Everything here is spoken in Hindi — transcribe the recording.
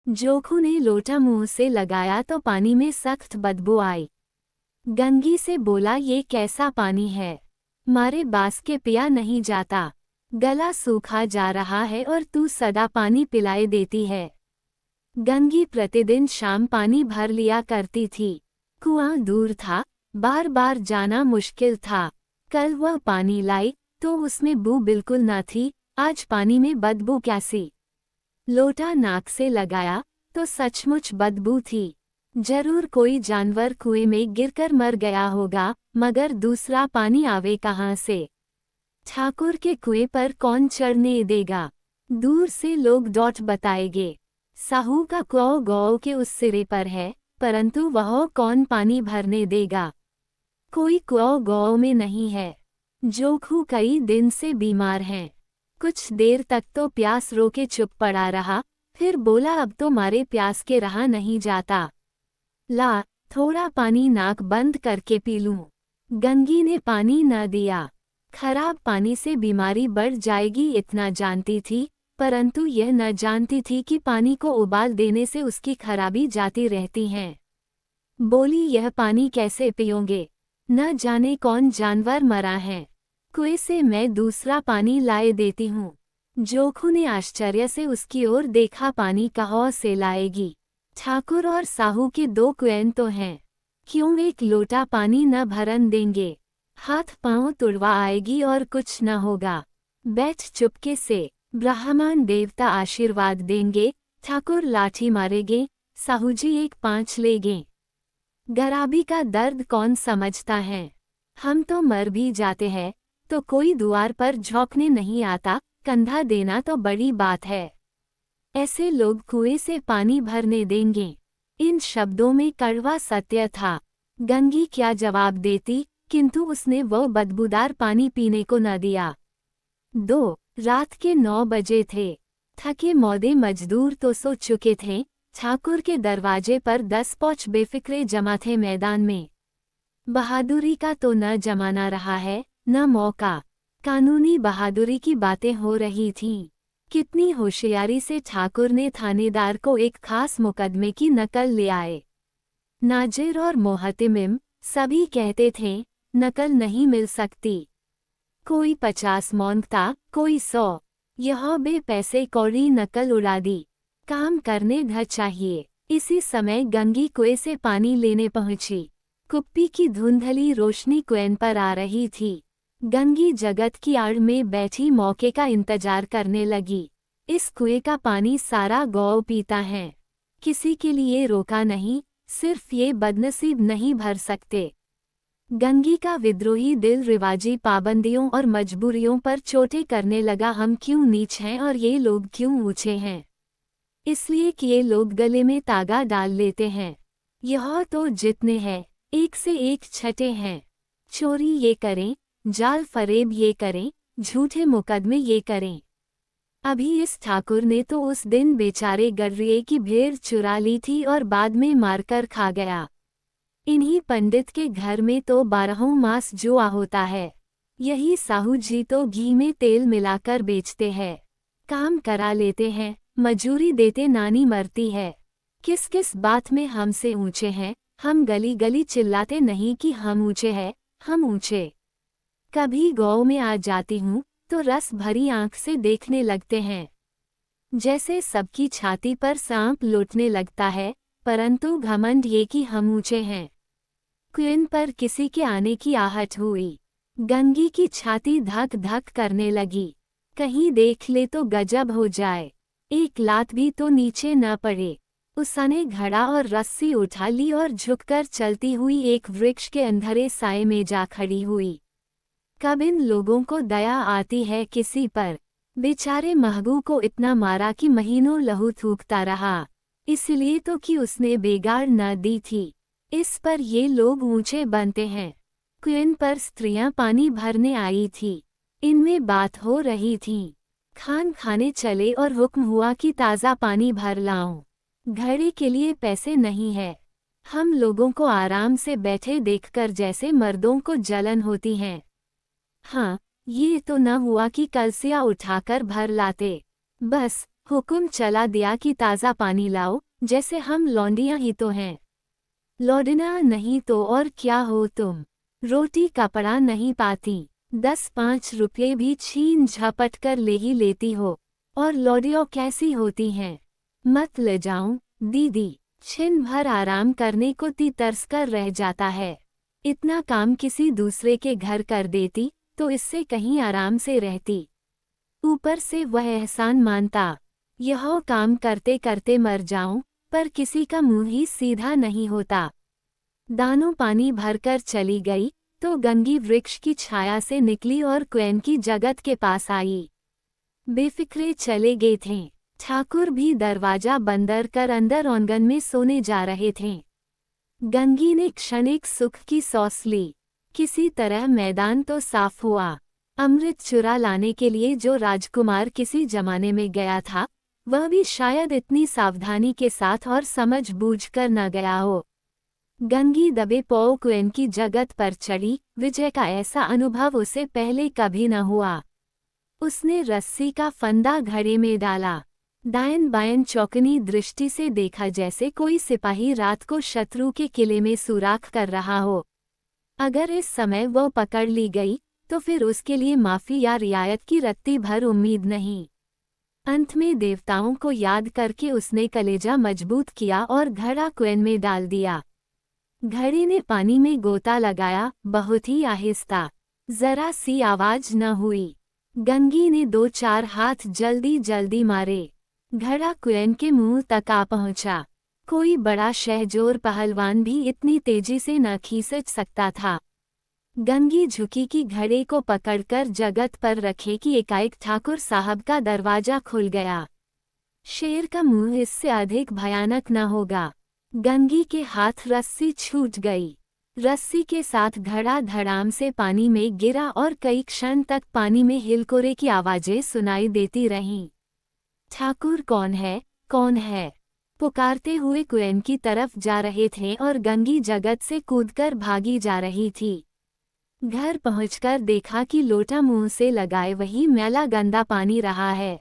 जोखू ने लोटा मुंह से लगाया तो पानी में सख्त बदबू आई। गंगी से बोला, ये कैसा पानी है, मारे बास के पिया नहीं जाता, गला सूखा जा रहा है और तू सदा पानी पिलाए देती है। गंगी प्रतिदिन शाम पानी भर लिया करती थी। कुआं दूर था, बार बार जाना मुश्किल था। कल वह पानी लाई तो उसमें बू बिल्कुल न थी, आज पानी में बदबू कैसी। लोटा नाक से लगाया तो सचमुच बदबू थी। जरूर कोई जानवर कुएं में गिरकर मर गया होगा, मगर दूसरा पानी आवे कहाँ से। ठाकुर के कुएं पर कौन चढ़ने देगा। दूर से लोग डॉट बताएंगे। साहू का कुआं गांव के उस सिरे पर है, परंतु वह कौन पानी भरने देगा। कोई कुआं गांव में नहीं है। जोखू कई दिन से बीमार हैं। कुछ देर तक तो प्यास रोके चुप पड़ा रहा, फिर बोला, अब तो मारे प्यास के रहा नहीं जाता, ला थोड़ा पानी नाक बंद करके पी लूं। गंगी ने पानी न दिया। खराब पानी से बीमारी बढ़ जाएगी इतना जानती थी, परंतु यह न जानती थी कि पानी को उबाल देने से उसकी खराबी जाती रहती है। बोली, यह पानी कैसे पियोगे, न जाने कौन जानवर मरा है, कुएं से मैं दूसरा पानी लाए देती हूँ। जोखू ने आश्चर्य से उसकी ओर देखा, पानी कहाँ से लाएगी। ठाकुर और साहू के 2 कुएं तो हैं, क्यों एक लोटा पानी न भरन देंगे। हाथ पांव तुड़वा आएगी और कुछ न होगा। बैठ चुपके से, ब्राह्मण देवता आशीर्वाद देंगे। ठाकुर लाठी मारेंगे, साहूजी एक 5 लेंगे। गराबी का दर्द कौन समझता है। हम तो मर भी जाते हैं तो कोई द्वार पर झोंकने नहीं आता, कंधा देना तो बड़ी बात है। ऐसे लोग कुएं से पानी भरने देंगे। इन शब्दों में कड़वा सत्य था। गंगी क्या जवाब देती, किंतु उसने वो बदबूदार पानी पीने को न दिया। 2 रात के 9 बजे थे। थके मौदे मजदूर तो सो चुके थे। ठाकुर के दरवाजे पर 10 पौच बेफिक्रे जमा थे मैदान में। बहादुरी का तो न जमाना रहा है, न मौका। कानूनी बहादुरी की बातें हो रही थीं। कितनी होशियारी से ठाकुर ने थानेदार को एक खास मुकदमे की नकल ले आए। नाजिर और मोहतमिम सभी कहते थे, नकल नहीं मिल सकती। कोई 50 मांगता, कोई 100। यह बे पैसे कौड़ी नकल उड़ा दी। काम करने घर चाहिए। इसी समय गंगी कुएं से पानी लेने पहुंची। कुप्पी की धुंधली रोशनी कुएं पर आ रही थी। गंगी जगत की आड़ में बैठी मौके का इंतजार करने लगी। इस कुएं का पानी सारा गांव पीता है, किसी के लिए रोका नहीं, सिर्फ ये बदनसीब नहीं भर सकते। गंगी का विद्रोही दिल रिवाजी पाबंदियों और मजबूरियों पर चोटें करने लगा। हम क्यों नीच हैं और ये लोग क्यों ऊंचे हैं। इसलिए कि ये लोग गले में तागा डाल लेते हैं। यह तो जितने हैं, एक से एक छठे हैं। चोरी ये करें, जाल फरेब ये करें, झूठे मुकदमे ये करें। अभी इस ठाकुर ने तो उस दिन बेचारे गर्रिए की भेड़ चुरा ली थी और बाद में मारकर खा गया। इन्हीं पंडित के घर में तो 12 मास जुआ होता है। यही साहू जी तो घी में तेल मिलाकर बेचते हैं। काम करा लेते हैं, मजूरी देते नानी मरती है। किस किस बात में हमसे ऊंचे हैं। हम गली गली चिल्लाते नहीं कि हम ऊंचे हैं, हम ऊंचे। कभी गाँव में आ जाती हूँ तो रस भरी आंख से देखने लगते हैं, जैसे सबकी छाती पर सांप लौटने लगता है, परंतु घमंड ये कि हम ऊंचे हैं। कुएं पर किसी के आने की आहट हुई। गंगी की छाती धक धक करने लगी। कहीं देख ले तो गजब हो जाए, एक लात भी तो नीचे न पड़े। उसने घड़ा और रस्सी उठा ली और झुककर चलती हुई एक वृक्ष के अंधेरे साए में जा खड़ी हुई। कब इन लोगों को दया आती है किसी पर। बेचारे महबू को इतना मारा कि महीनों लहू थूकता रहा, इसलिए तो कि उसने बेगाड़ न दी थी। इस पर ये लोग ऊंचे बनते हैं। कुएं पर स्त्रियां पानी भरने आई थी। इनमें बात हो रही थी। खान खाने चले और हुक्म हुआ कि ताज़ा पानी भर लाऊं। घड़े के लिए पैसे नहीं है। हम लोगों को आराम से बैठे देखकर जैसे मर्दों को जलन होती है। हाँ, ये तो न हुआ कि कलसिया उठाकर भर लाते। बस हुक्म चला दिया कि ताज़ा पानी लाओ, जैसे हम लौंडियाँ ही तो हैं। लौंडिना नहीं तो और क्या हो तुम, रोटी कपड़ा नहीं पाती, 10-5 रुपये भी छीन झपट कर ले ही लेती हो, और लौडियों कैसी होती हैं। मत ले जाऊं दीदी, छिन भर आराम करने को ती तरस कर रह जाता है। इतना काम किसी दूसरे के घर कर देती तो इससे कहीं आराम से रहती। ऊपर से वह एहसान मानता। यह काम करते करते मर जाऊं, पर किसी का मुंह ही सीधा नहीं होता। दानों पानी भरकर चली गई तो गंगी वृक्ष की छाया से निकली और क्वेन की जगत के पास आई। बेफिक्रे चले गए थे। ठाकुर भी दरवाजा बंद कर अंदर आंगन में सोने जा रहे थे। गंगी ने क्षणिक सुख की सांस ली। किसी तरह मैदान तो साफ हुआ। अमृत चुरा लाने के लिए जो राजकुमार किसी जमाने में गया था, वह भी शायद इतनी सावधानी के साथ और समझ बूझकर न गया हो। गंगी दबे पांव क्वेन की जगत पर चढ़ी। विजय का ऐसा अनुभव उसे पहले कभी न हुआ। उसने रस्सी का फंदा घड़े में डाला। दाएं बाएं चौकनी दृष्टि से देखा, जैसे कोई सिपाही रात को शत्रु के किले में सुराख कर रहा हो। अगर इस समय वो पकड़ ली गई तो फिर उसके लिए माफी या रियायत की रत्ती भर उम्मीद नहीं। अंत में देवताओं को याद करके उसने कलेजा मजबूत किया और घड़ा क्वेन में डाल दिया। घड़े ने पानी में गोता लगाया, बहुत ही आहिस्ता, जरा सी आवाज न हुई। गंगी ने 2-4 हाथ जल्दी जल्दी मारे। घड़ा क्वेन के मुंह तक आ पहुंचा। कोई बड़ा शहजोर पहलवान भी इतनी तेजी से न खींच सकता था। गंगी झुकी कि घड़े को पकड़कर जगत पर रखे कि एकाएक ठाकुर साहब का दरवाजा खुल गया। शेर का मुंह इससे अधिक भयानक न होगा। गंगी के हाथ रस्सी छूट गई। रस्सी के साथ घड़ा धड़ाम से पानी में गिरा और कई क्षण तक पानी में हिलकोरे की आवाजें सुनाई देती रहीं। ठाकुर कौन है, कौन है, पुकारते हुए क्वेन की तरफ जा रहे थे और गंगी जगत से कूदकर भागी जा रही थी। घर पहुंचकर देखा कि लोटा मुंह से लगाए वही मैला गंदा पानी रहा है।